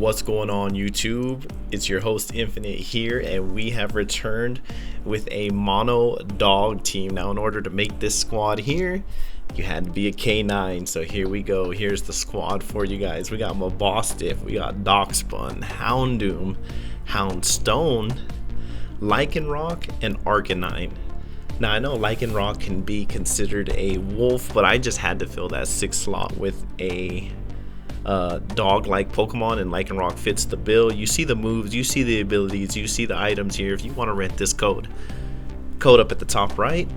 What's going on, YouTube? It's your host Infinite here, and we have returned with a mono dog team. Now, in order to make this squad here, you had to be a K9. So here we go. Here's the squad for you guys. We got Mabosstiff, we got Dachsbun, Houndoom, Houndstone, Lycanroc, and Arcanine. Now, I know Lycanroc can be considered a wolf, but I just had to fill that 6th slot with a dog-like Pokemon, and Lycanroc fits the bill. You see the moves, you see the abilities, you see the items here. If you want to rent this code up at the top right.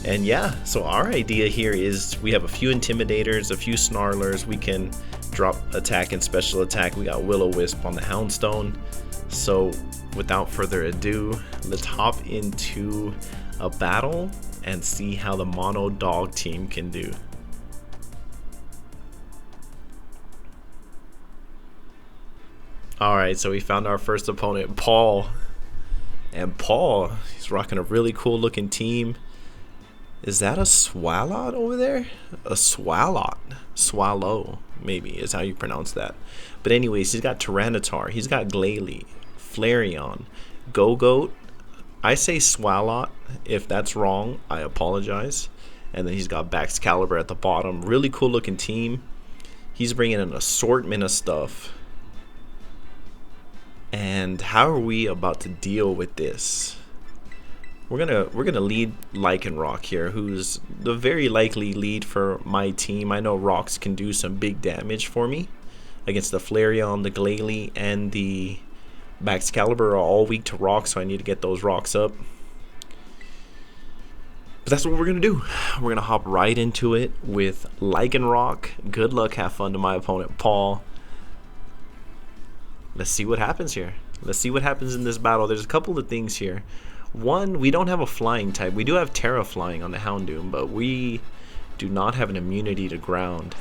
And yeah, so our idea here is we have a few Intimidators, a few Snarlers. We can drop attack and special attack. We got Will-O-Wisp on the Houndstone. So without further ado, let's hop into a battle and see how the mono dog team can do. Alright, so we found our first opponent, Paul. And Paul, he's rocking a really cool looking team. Is that a Swalot over there? A Swalot. Swallow, maybe, is how you pronounce that. But anyways, he's got Tyranitar, he's got Glalie, Flareon, Gogoat. I say Swalot. If that's wrong, I apologize. And then he's got Baxcalibur at the bottom. Really cool looking team. He's bringing an assortment of stuff. And how are we about to deal with this? We're gonna lead Lycanroc here, who's the very likely lead for my team. I know rocks can do some big damage for me against the Flareon, the Glalie, and the Baxcalibur are all weak to rocks, so I need to get those rocks up. But that's what we're gonna do. We're gonna hop right into it with Lycanroc. Good luck, have fun to my opponent, Paul. Let's see what happens here. Let's see what happens in this battle. There's a couple of things here. One, we don't have a flying type. We do have Terra Flying on the Houndoom, but we do not have an immunity to ground,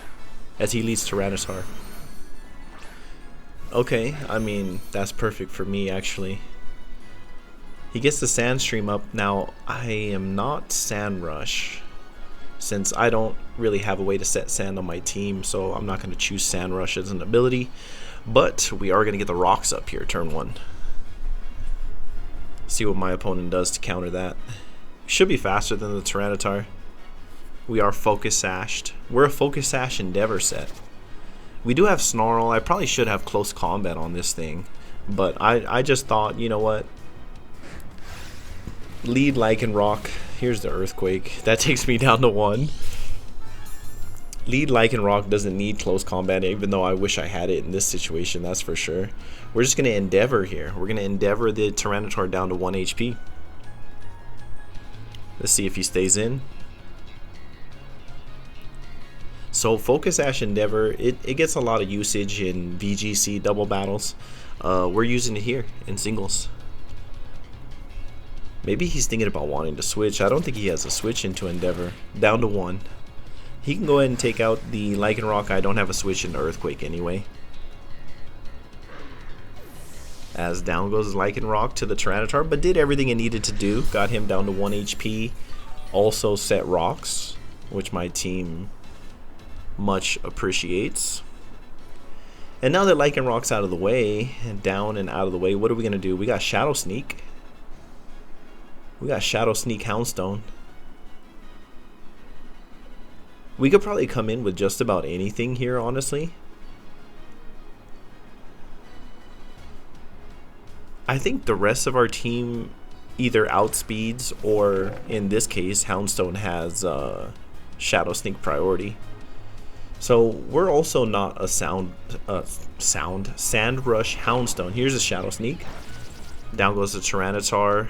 as he leads Tyranitar. Okay, I mean, that's perfect for me, actually. He gets the Sand Stream up. Now, I am not Sand Rush, since I don't really have a way to set sand on my team, so I'm not going to choose Sand Rush as an ability. But we are going to get the rocks up here, turn 1. See what my opponent does to counter that. Should be faster than the Tyranitar. We are Focus Sashed. We're a Focus Sash Endeavor set. We do have Snarl. I probably should have Close Combat on this thing. But I just thought, you know what? Lead Lycanroc. Here's the Earthquake. That takes me down to 1. Lead Lycanroc doesn't need close combat, even though I wish I had it in this situation, that's for sure. We're just going to Endeavor here. We're going to Endeavor the Tyranitar down to 1 HP. Let's see if he stays in. So Focus Sash Endeavor, it gets a lot of usage in VGC double battles. We're using it here in singles. Maybe he's thinking about wanting to switch. I don't think he has a switch into Endeavor. Down to 1. He can go ahead and take out the Lycanroc. I don't have a switch into Earthquake anyway. As down goes Lycanroc to the Tyranitar, but did everything it needed to do. Got him down to 1 HP. Also set rocks, which my team much appreciates. And now that Lycanroc's out of the way, and down and out of the way, what are we going to do? We got Shadow Sneak. We got Shadow Sneak Houndstone. We could probably come in with just about anything here, honestly. I think the rest of our team either outspeeds, or in this case, Houndstone has Shadow Sneak priority. So we're also not a Sand Rush Houndstone. Here's a Shadow Sneak. Down goes the Tyranitar.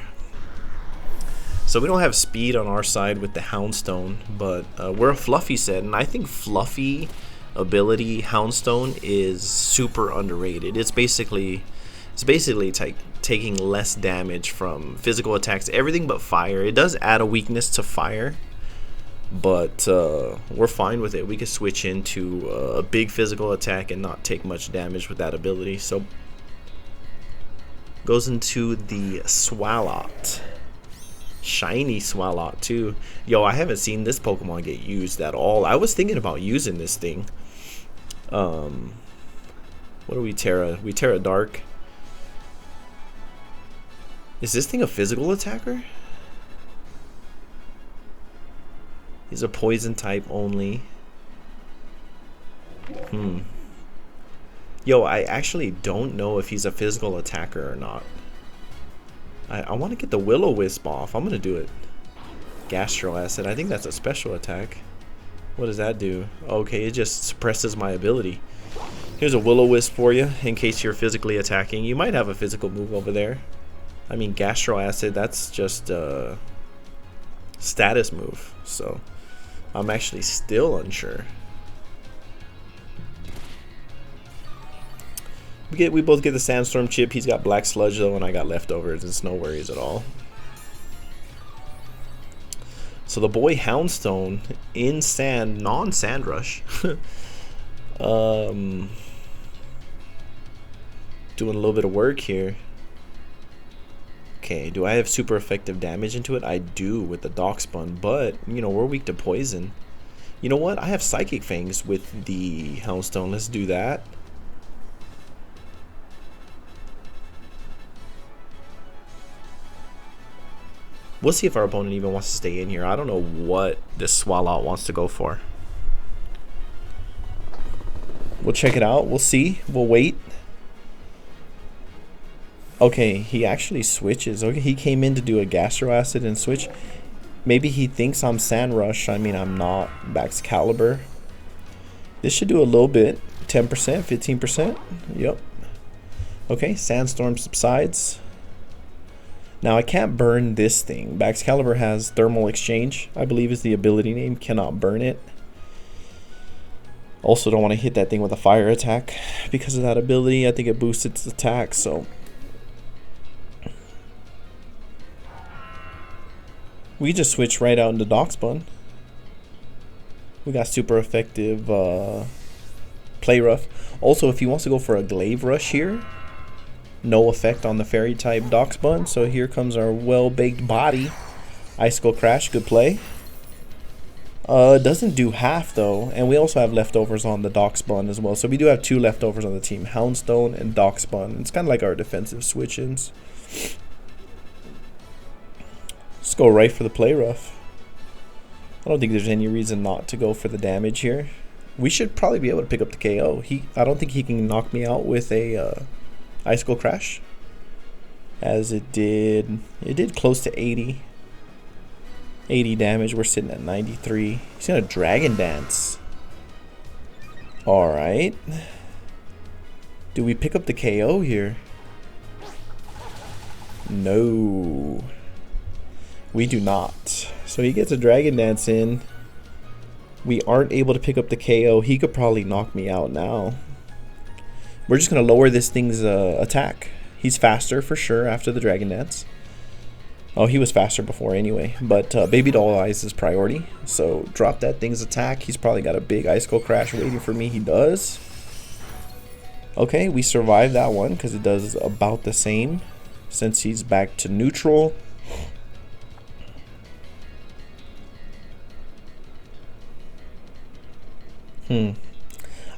So we don't have speed on our side with the Houndstone, but we're a Fluffy set, and I think Fluffy ability Houndstone is super underrated. It's basically taking less damage from physical attacks, everything but fire. It does add a weakness to fire, but we're fine with it. We can switch into a big physical attack and not take much damage with that ability. So goes into the Swalot. Shiny Swalot too. Yo, I haven't seen this Pokemon get used at all. I was thinking about using this thing. What do we Terra? We Terra Dark. Is this thing a physical attacker? He's a poison type only. Yo, I actually don't know if he's a physical attacker or not. I want to get the Will-O-Wisp off. I'm going to do it. Gastro Acid. I think that's a special attack. What does that do? Okay, it just suppresses my ability. Here's a Will-O-Wisp for you in case you're physically attacking. You might have a physical move over there. I mean, Gastro Acid, that's just a status move. So, I'm actually still unsure. We both get the Sandstorm chip. He's got Black Sludge though, and I got Leftovers. It's no worries at all. So the boy Houndstone in Sand, non-Sand Rush. Doing a little bit of work here. Okay, do I have super effective damage into it? I do with the Dachsbun, but you know, we're weak to poison. You know what? I have Psychic Fangs with the Houndstone. Let's do that. We'll see if our opponent even wants to stay in here. I don't know what this Swallow wants to go for. We'll check it out. We'll see. We'll wait. Okay, he actually switches. Okay, he came in to do a Gastro Acid and switch. Maybe he thinks I'm Sand Rush. I mean, I'm not. Excalibur. This should do a little bit. 10%, 15%. Yep. Okay, Sandstorm subsides. Now I can't burn this thing. Excalibur has Thermal Exchange, I believe is the ability name. Cannot burn it. Also don't want to hit that thing with a fire attack because of that ability. I think it boosts its attack, so we just switch right out into Dachsbun. We got super effective Play Rough. Also, if he wants to go for a Glaive Rush here, no effect on the fairy type Dachsbun. So here comes our well-baked body. Icicle Crash, good play. Doesn't do half though, and we also have leftovers on the Dachsbun as well. So we do have 2 leftovers on the team, Houndstone and Dachsbun. It's kind of like our defensive switch-ins. Let's go right for the Play Rough. I don't think there's any reason not to go for the damage here. We should probably be able to pick up the KO. I don't think he can knock me out with a Icicle Crash, as it did close to 80 damage. We're sitting at 93. He's gonna Dragon Dance. Alright, do we pick up the KO here? No, we do not. So he gets a Dragon Dance in. We aren't able to pick up the KO. He could probably knock me out now. We're just going to lower this thing's attack. He's faster for sure after the Dragon Dance. Oh, he was faster before anyway. But Baby Doll Eyes is priority. So drop that thing's attack. He's probably got a big Icicle Crash waiting for me. He does. Okay, we survived that one because it does about the same since he's back to neutral.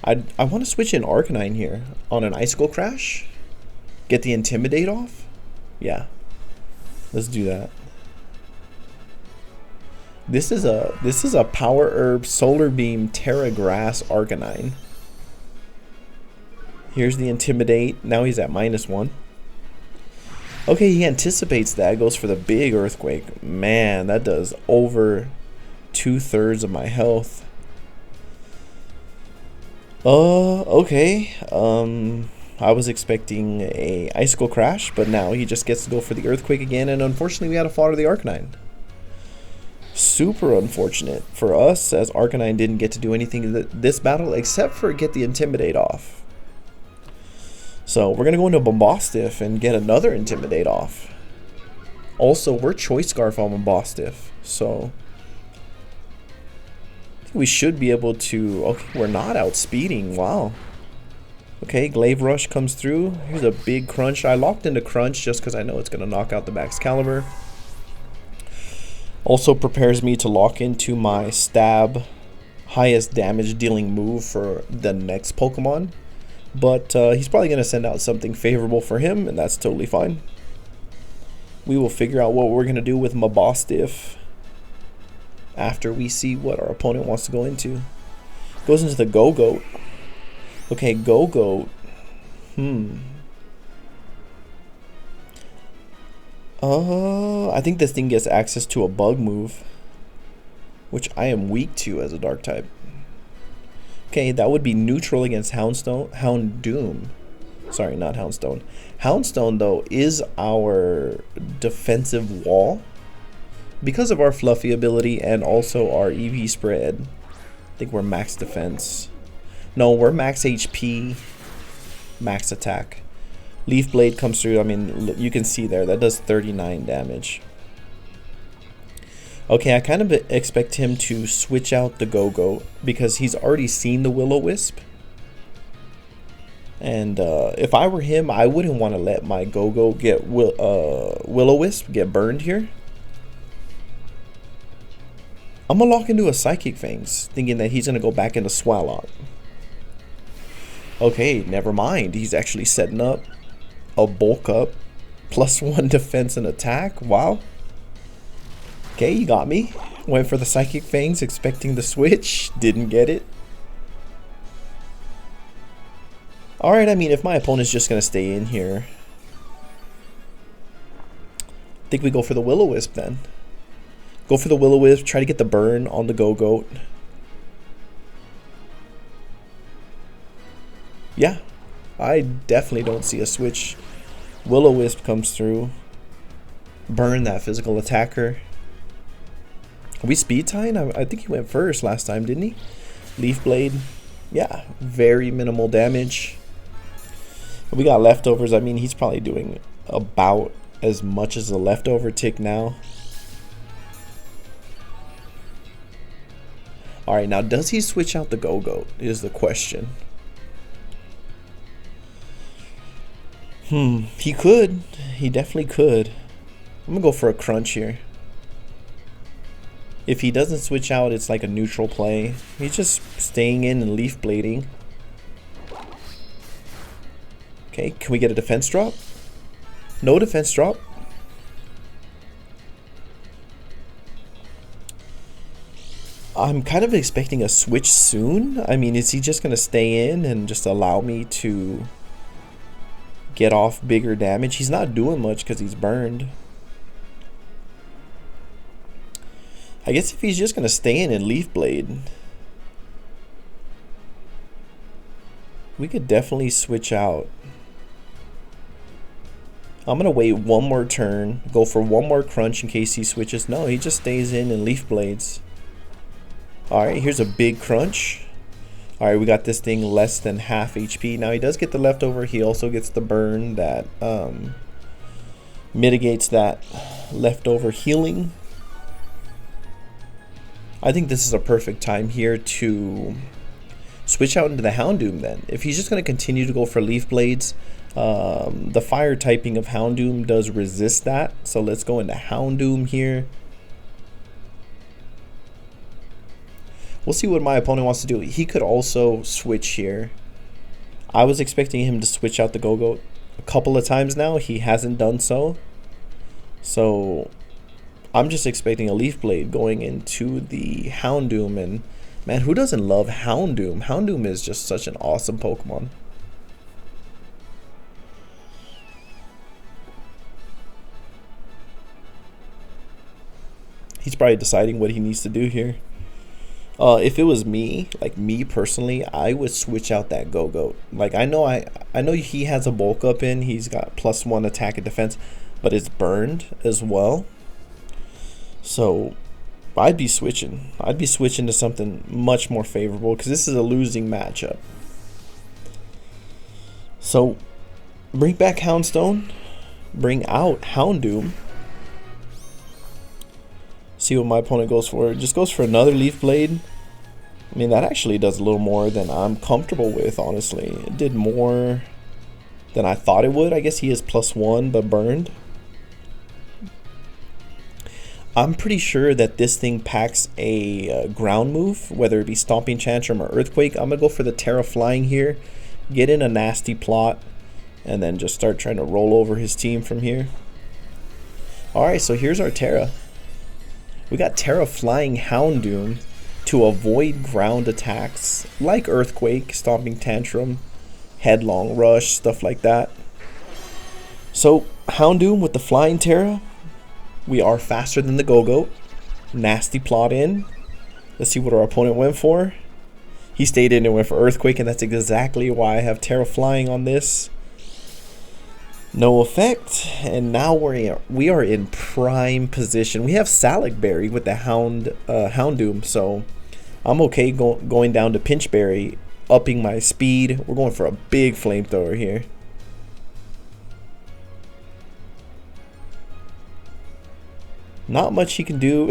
I want to switch in Arcanine here on an Icicle Crash. Get the Intimidate off. Yeah, let's do that. This is a Power Herb Solar Beam Terra Grass Arcanine. Here's the Intimidate. Now he's at -1. Okay, he anticipates that. Goes for the big Earthquake. Man, that does over 2/3 of my health. Okay. I was expecting a Icicle Crash, but now he just gets to go for the Earthquake again, and unfortunately we had to fall to the Arcanine. Super unfortunate for us, as Arcanine didn't get to do anything this battle except for get the Intimidate off. So we're gonna go into Mabosstiff and get another Intimidate off. Also, we're Choice Scarf on Mabosstiff, so we should be able to. Okay, we're not outspeeding. Wow. Okay, Glaive Rush comes through. Here's a big Crunch. I locked into Crunch just because I know it's going to knock out the Excalibur. Also prepares me to lock into my Stab highest damage dealing move for the next Pokemon. But he's probably going to send out something favorable for him, and that's totally fine. We will figure out what we're going to do with Mabosstiff after we see what our opponent wants to go into. Goes into the Go-Goat. Okay, Go-Goat. I think this thing gets access to a bug move, which I am weak to as a dark type. Okay, that would be neutral against Houndoom. Sorry, not Houndstone. Houndstone, though, is our defensive wall because of our fluffy ability and also our EV spread. I think we're max defense. No, we're max HP, max attack. Leaf Blade comes through. I mean, you can see there, that does 39 damage. Okay, I kind of expect him to switch out the Go-Goat because he's already seen the Will-O-Wisp. And if I were him, I wouldn't want to let my Go-Goat get Will-O-Wisp get burned here. I'm going to lock into a Psychic Fangs, thinking that he's going to go back into Swallow. Okay, never mind. He's actually setting up a bulk up, +1 defense and attack. Wow. Okay, you got me. Went for the Psychic Fangs, expecting the switch. Didn't get it. Alright, I mean, if my opponent's just going to stay in here, I think we go for the Will-O-Wisp then. Go for the Will-O-Wisp, try to get the burn on the Go-Goat. Yeah, I definitely don't see a switch. Will-O-Wisp comes through. Burn that physical attacker. Are we speed tying? I think he went first last time, didn't he? Leaf Blade. Yeah, very minimal damage. We got leftovers. I mean, he's probably doing about as much as a leftover tick now. Alright, now does he switch out the Go-Goat is the question. He could. He definitely could. I'm going to go for a crunch here. If he doesn't switch out, it's like a neutral play. He's just staying in and leaf blading. Okay, can we get a defense drop? No defense drop. I'm kind of expecting a switch soon. I mean, is he just going to stay in and just allow me to get off bigger damage? He's not doing much because he's burned. I guess if he's just going to stay in and Leaf Blade, we could definitely switch out. I'm going to wait one more turn, go for one more crunch in case he switches. No, he just stays in and Leaf Blades. Alright, here's a big crunch. Alright, we got this thing less than half HP. Now he does get the leftover. He also gets the burn that mitigates that leftover healing. I think this is a perfect time here to switch out into the Houndoom then. If he's just going to continue to go for Leaf Blades, the fire typing of Houndoom does resist that. So let's go into Houndoom here. We'll see what my opponent wants to do. He could also switch here. I was expecting him to switch out the Go-Goat a couple of times now. He hasn't done so. So I'm just expecting a Leaf Blade going into the Houndoom. And man, who doesn't love Houndoom? Houndoom is just such an awesome Pokemon. He's probably deciding what he needs to do here. If it was me, like me personally, I would switch out that Go-Goat. Like I know he has a bulk up in, he's got +1 attack and defense, but it's burned as well. So I'd be switching. I'd be switching to something much more favorable because this is a losing matchup. So bring back Houndstone, bring out Houndoom. See what my opponent goes for. Just goes for another Leaf Blade. I mean, that actually does a little more than I'm comfortable with, honestly. It did more than I thought it would. I guess he is +1, but burned. I'm pretty sure that this thing packs a ground move, whether it be Stomping Tantrum or Earthquake. I'm going to go for the Terra Flying here get in a nasty plot, and then just start trying to roll over his team from here. Alright, so here's our Terra. We got Terra flying Houndoom to avoid ground attacks like Earthquake, Stomping Tantrum, Headlong Rush, stuff like that. So Houndoom with the flying Terra, we are faster than the Go-Goat. Nasty plot in. Let's see what our opponent went for. He stayed in and went for Earthquake, and that's exactly why I have Terra flying on this. No effect, and now we are in prime position. We have Salicberry with the Houndoom, so I'm okay going down to Pinchberry, upping my speed. We're going for a big flamethrower here. Not much he can do.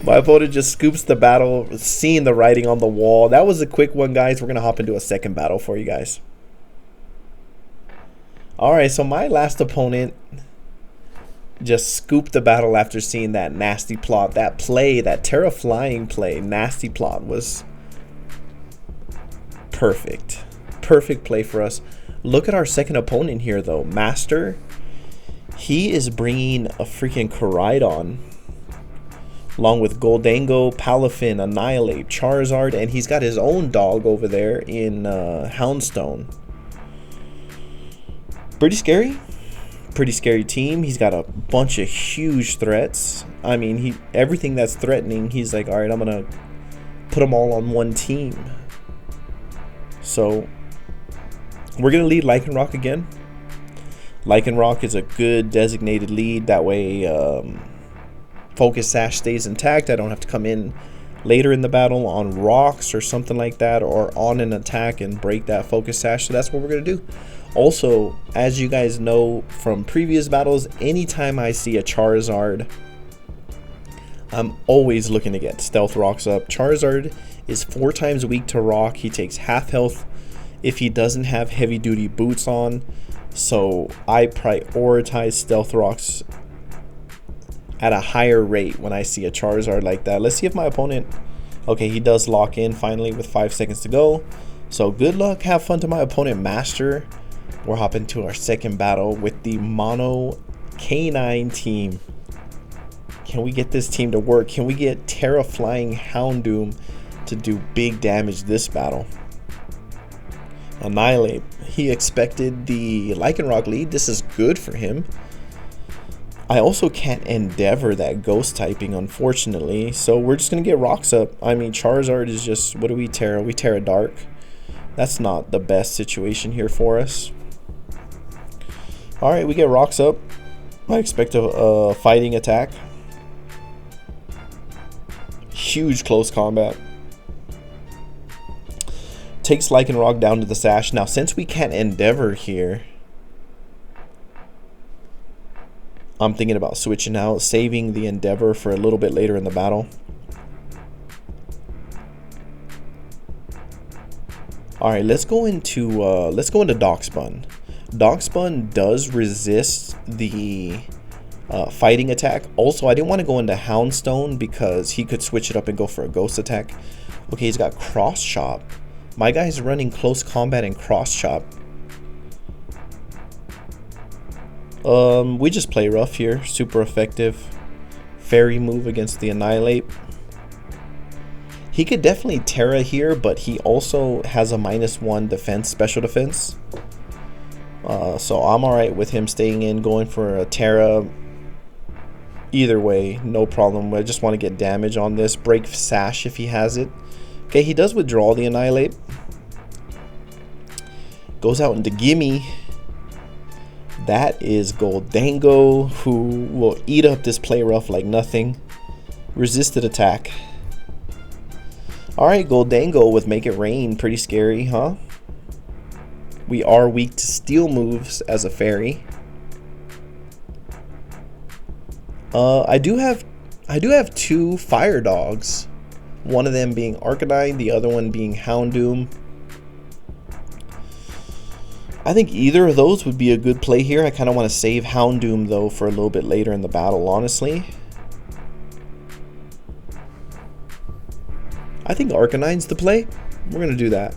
My opponent just scoops the battle, seeing the writing on the wall. That was a quick one, guys. We're going to hop into a second battle for you guys. Alright, so my last opponent just scooped the battle after seeing that nasty plot. That play, that Terra flying play, nasty plot was perfect. Perfect play for us. Look at our second opponent here, though. Master. He is bringing a freaking Koraidon, along with Goldango, Palafin, Annihilate, Charizard, and he's got his own dog over there in Houndstone. Pretty scary team. He's got a bunch of huge threats. I mean, everything that's threatening, he's like, all right, I'm gonna put them all on one team. So we're gonna lead Lycanroc again. Lycanroc is a good designated lead. That way Focus Sash stays intact. I don't have to come in later in the battle on rocks or something like that, or on an attack and break that Focus Sash. So that's what we're gonna do. Also, as you guys know from previous battles, anytime I see a Charizard, I'm always looking to get Stealth Rocks up. Charizard is 4 times weak to rock. He takes half health if he doesn't have heavy duty boots on. So I prioritize Stealth Rocks at a higher rate when I see a Charizard like that. Let's see if my opponent... Okay, he does lock in finally with 5 seconds to go. So good luck, have fun to my opponent, Master. We're hopping to our second battle with the Mono K9 team. Can we get this team to work? Can we get Terra flying Houndoom to do big damage this battle? Annihilate. He expected the Lycanroc lead. This is good for him. I also can't Endeavor that ghost typing, unfortunately. So we're just going to get rocks up. I mean, Charizard is just... What do we Terra? We Terra Dark. That's not the best situation here for us. Alright, we get rocks up. I expect a fighting attack. Huge close combat. Takes Lycanroc down to the Sash. Now, since we can't Endeavor here, I'm thinking about switching out, saving the Endeavor for a little bit later in the battle. Alright, let's go into Dachsbun. Dachsbun does resist the fighting attack. Also, I didn't want to go into Houndstone because he could switch it up and go for a ghost attack. Okay, he's got Cross Chop. My guy's running close combat and Cross Chop. We just play rough here. Super effective. Fairy move against the Annihilate. He could definitely Terra here, but he also has a -1 defense, special defense. So I'm alright with him staying in, going for a Terra. Either way, no problem. I just want to get damage on this. Break Sash if he has it. Okay, he does withdraw the Annihilate. Goes out into Gimme. That is Goldango, who will eat up this play rough like nothing. Resisted attack. Alright, Goldango with Make It Rain. Pretty scary, huh? We are weak to steel moves as a fairy. I do have 2 fire dogs. One of them being Arcanine, the other one being Houndoom. I think either of those would be a good play here. I kind of want to save Houndoom though for a little bit later in the battle, honestly. I think Arcanine's the play. we're gonna do that.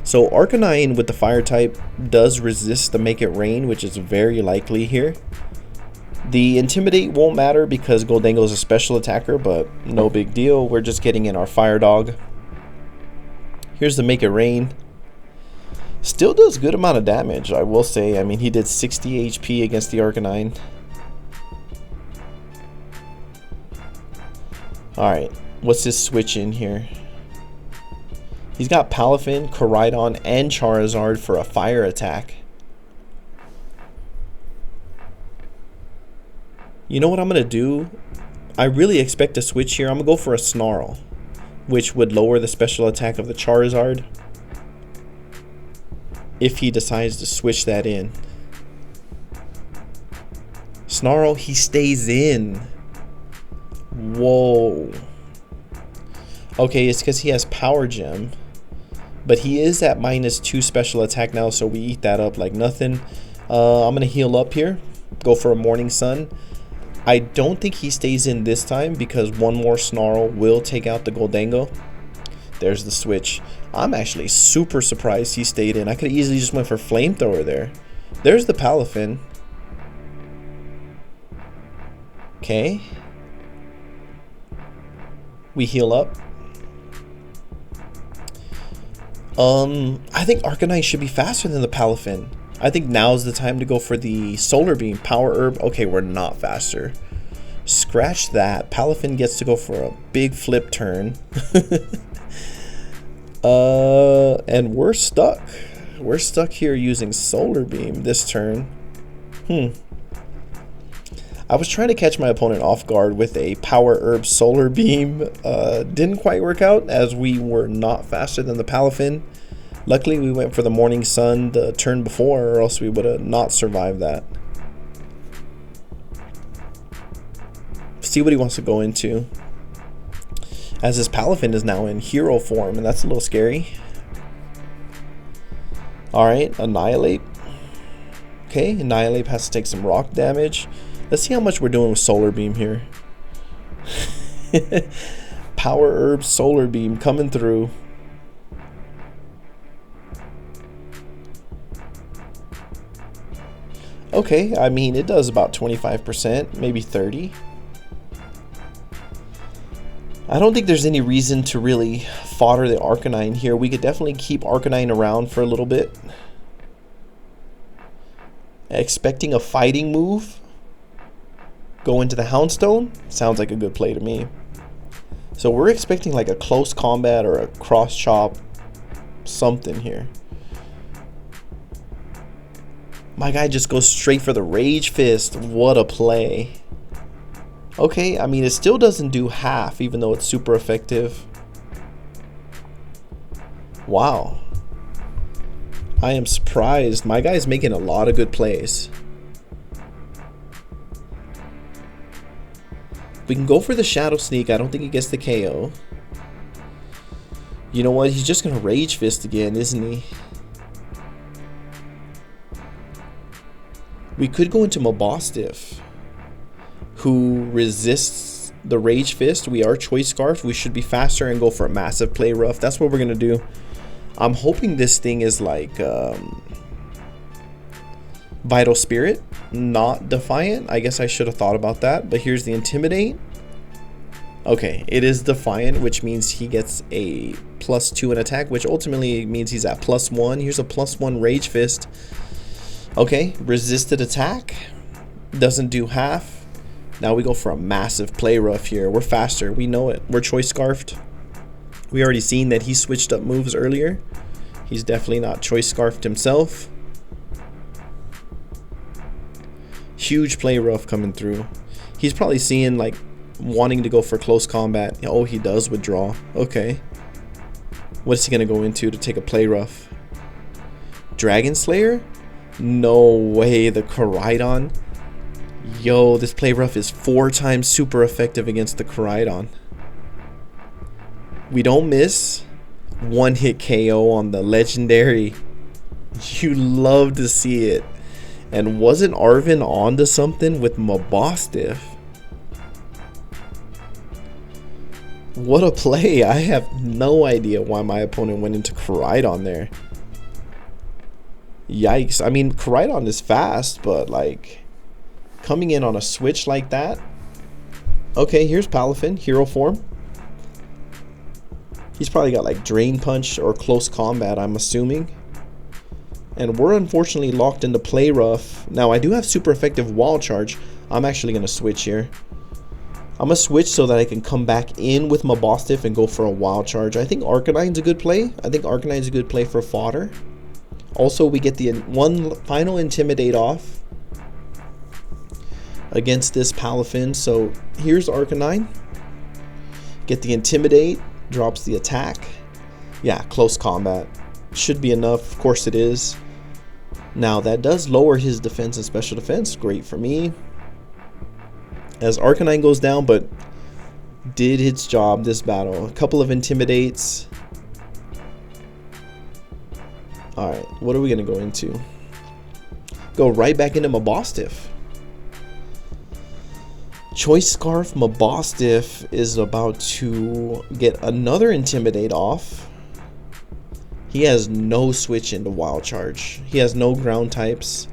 So Arcanine with the fire type does resist the Make It Rain, which is very likely here. The Intimidate won't matter because Goldango is a special attacker, but no big deal. We're just getting in our Fire Dog. Here's the Make It Rain. Still does good amount of damage, I will say. I mean, he did 60 HP against the Arcanine. Alright, what's his switch in here? He's got Palafin, Koraidon, and Charizard for a fire attack. You know what I'm going to do? I really expect a switch here. I'm going to go for a Snarl, which would lower the special attack of the Charizard if he decides to switch that in. Snarl, he stays in. Whoa. Okay, it's because he has Power Gem. But he is at -2 special attack now, so we eat that up like nothing. I'm going to heal up here. Go for a Morning Sun. I don't think he stays in this time because one more Snarl will take out the Goldango. There's the switch. I'm actually super surprised he stayed in. I could easily just went for Flamethrower there. There's the Palafin. Okay. We heal up. I think Arcanine should be faster than the Palafin. I think now's the time to go for the Solar Beam. Power Herb. Okay, we're not faster. Scratch that. Palafin gets to go for a big flip turn. And we're stuck. We're stuck here using Solar Beam this turn. I was trying to catch my opponent off guard with a Power Herb Solar Beam. Didn't quite work out as we were not faster than the Palafin. Luckily, we went for the Morning Sun the turn before, or else we would have not survived that. See what he wants to go into. As his Palafin is now in hero form, and that's a little scary. Alright, Annihilate. Okay, Annihilate has to take some rock damage. Let's see how much we're doing with Solar Beam here. Power Herb Solar Beam coming through. Okay, I mean, it does about 25%, maybe 30%. I don't think there's any reason to really fodder the Arcanine here. We could definitely keep Arcanine around for a little bit. Expecting a fighting move. Go into the Houndstone. Sounds like a good play to me. So we're expecting like a close combat or a cross chop. Something here. My guy just goes straight for the Rage Fist. What a play. Okay, I mean, it still doesn't do half, even though it's super effective. Wow. I am surprised. My guy's making a lot of good plays. We can go for the Shadow Sneak. I don't think he gets the KO. You know what? He's just going to Rage Fist again, isn't he? We could go into Mabosstiff, who resists the Rage Fist. We are Choice Scarf. We should be faster and go for a massive play rough. That's what we're going to do. I'm hoping this thing is like Vital Spirit, not Defiant. I guess I should have thought about that. But here's the Intimidate. Okay, it is Defiant, which means he gets a +2 in attack, which ultimately means he's at +1. Here's a +1 Rage Fist. Okay, resisted attack. Doesn't do half. Now we go for a massive play rough here. We're faster. We know it. We're Choice Scarfed. We already seen that he switched up moves earlier. He's definitely not Choice Scarfed himself. Huge play rough coming through. He's probably seeing like wanting to go for close combat. Oh, he does withdraw. Okay. What's he going to go into to take a play rough? Dragon Slayer? No way. The Koraidon. Yo, this play rough is 4 times super effective against the Koraidon. We don't miss. 1-hit KO on the legendary. You love to see it. And wasn't Arvin onto something with Mabosstiff? What a play. I have no idea why my opponent went into Koraidon there. Yikes. I mean, Koraidon is fast, but like coming in on a switch like that. Okay, here's Palafin, hero form. He's probably got like Drain Punch or Close Combat, I'm assuming. And we're unfortunately locked into Play Rough. Now, I do have super effective Wall Charge. I'm actually going to switch here. I'm going to switch so that I can come back in with Mabosstiff and go for a Wild Charge. I think Arcanine's a good play. I think Arcanine's a good play for fodder. Also, we get the one final Intimidate off against this Palafin. So here's Arcanine. Get the Intimidate. Drops the attack. Yeah, Close Combat. Should be enough. Of course it is. Now, that does lower his defense and special defense. Great for me. As Arcanine goes down, but did its job this battle. A couple of Intimidates. Alright, what are we going to go into? Go right back into Mabosstiff. Choice Scarf Mabosstiff is about to get another Intimidate off. He has no switch into Wild Charge. He has no ground types.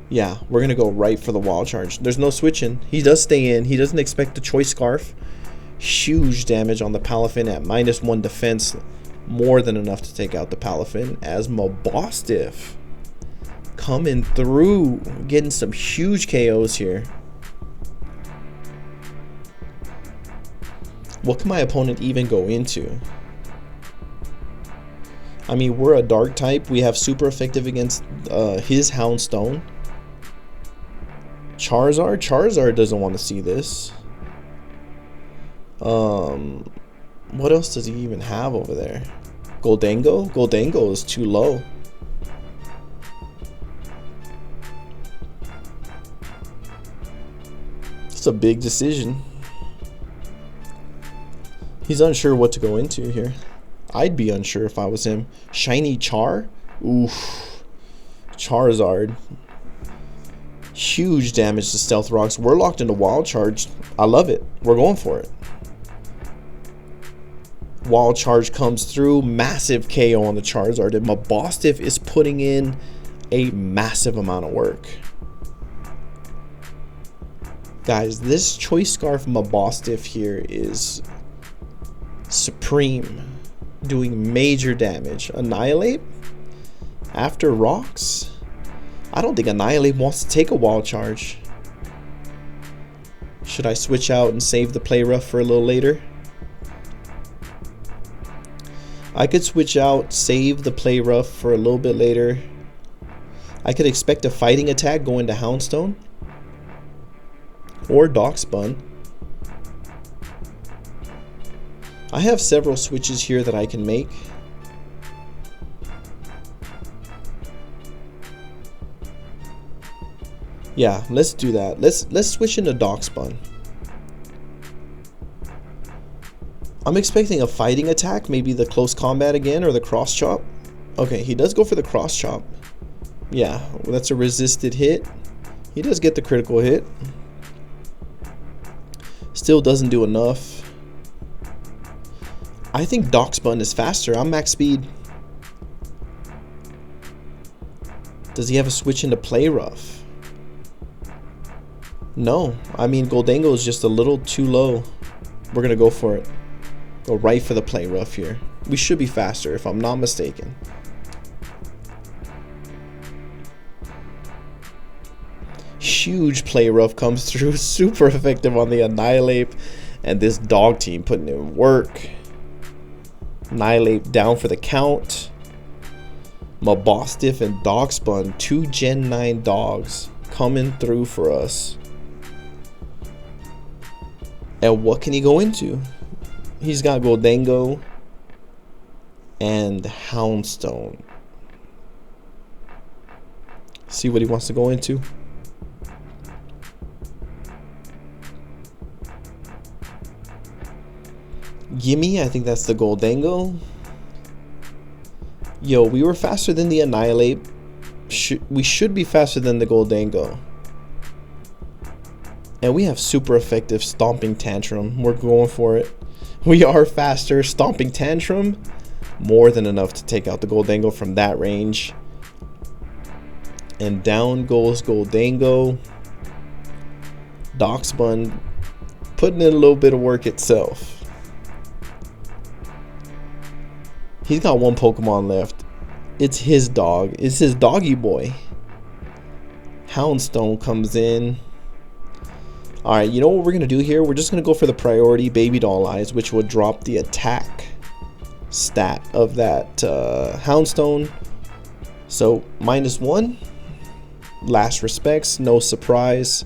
Yeah, we're going to go right for the Wild Charge. There's no switching. He does stay in. He doesn't expect the Choice Scarf. Huge damage on the Palafin at -1 defense. More than enough to take out the Palafin as Mabosstiff coming through. Getting some huge KOs here. What can my opponent even go into? I mean, we're a dark type. We have super effective against his Houndstone. Charizard doesn't want to see this. What else does he even have over there? Goldango is too low. It's a big decision. He's unsure what to go into here. I'd be unsure if I was him. Shiny Char? Oof. Charizard. Huge damage to Stealth Rocks. We're locked into Wild Charge. I love it. We're going for it. Wild Charge comes through. Massive KO on the Charizard. And Mabosstiff is putting in a massive amount of work. Guys, this Choice Scarf Mabosstiff here is supreme. Doing major damage. Annihilate? After Rocks? I don't think Annihilate wants to take a Wild Charge. Should I switch out and save the Play Rough for a little later? I could switch out, save the Play Rough for a little bit later. I could expect a Fighting Attack going to Houndstone. Or Dachsbun. I have several switches here that I can make. Yeah, let's do that. Let's switch into Dachsbun. I'm expecting a Fighting Attack, maybe the Close Combat again or the Cross Chop. Okay, he does go for the Cross Chop. Yeah, that's a resisted hit. He does get the critical hit. Still doesn't do enough. I think Dachsbun is faster. I'm max speed. Does he have a switch into Play Rough? No. I mean, Goldango is just a little too low. We're going to go for it. Go right for the Play Rough here. We should be faster if I'm not mistaken. Huge Play Rough comes through. Super effective on the Annihilate. And this dog team putting in work. Annihilate down for the count. Mabosstiff and Dachsbun, 2 Gen 9 dogs coming through for us. And what can he go into? He's got Goldango and Houndstone. See what he wants to go into. Gimme, I think that's the Goldango. Yo, we were faster than the Annihilate. We should be faster than the Goldango. And we have super effective Stomping Tantrum. We're going for it. We are faster. Stomping Tantrum, more than enough to take out the Goldango from that range. And down goes Goldango. Dachsbun putting in a little bit of work itself. He's got one Pokemon left. It's his dog. It's his doggy boy. Houndstone comes in. Alright, you know what we're going to do here? We're just going to go for the priority Baby Doll Eyes, which would drop the attack stat of that Houndstone. So, -1. Last respects, no surprise.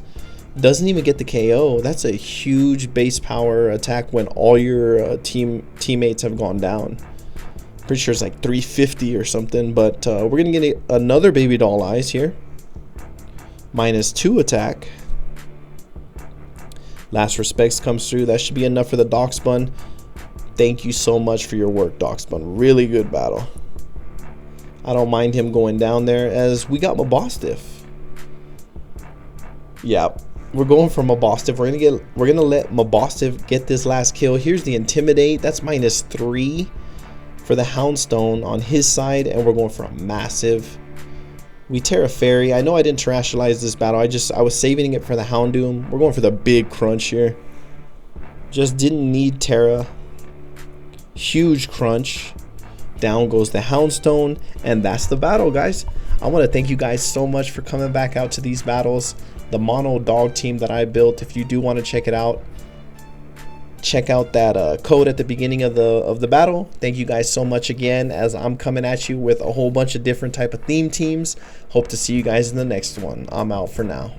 Doesn't even get the KO. That's a huge base power attack when all your teammates have gone down. Pretty sure it's like 350 or something, but we're going to get another Baby Doll Eyes here. -2 attack. Last respects comes through. That should be enough for the Dachsbun. Thank you so much for your work, Dachsbun. Really good battle. I don't mind him going down there as we got Mabosstiff. Yeah, we're going for Mabosstiff. We're gonna let Mabosstiff get this last kill. Here's the Intimidate. That's -3 for the Houndstone on his side, and we're going for a massive. We Terra Fairy. I know I didn't terrestrialize this battle. I was saving it for the Houndoom. We're going for the big crunch here. Just didn't need Terra. Huge crunch. Down goes the Houndstone, and that's the battle, guys. I want to thank you guys so much for coming back out to these battles. The mono dog team that I built. If you do want to check it out, check out that code at the beginning of the battle. Thank you guys so much again, as I'm coming at you with a whole bunch of different type of theme teams. Hope to see you guys in the next one. I'm out for now.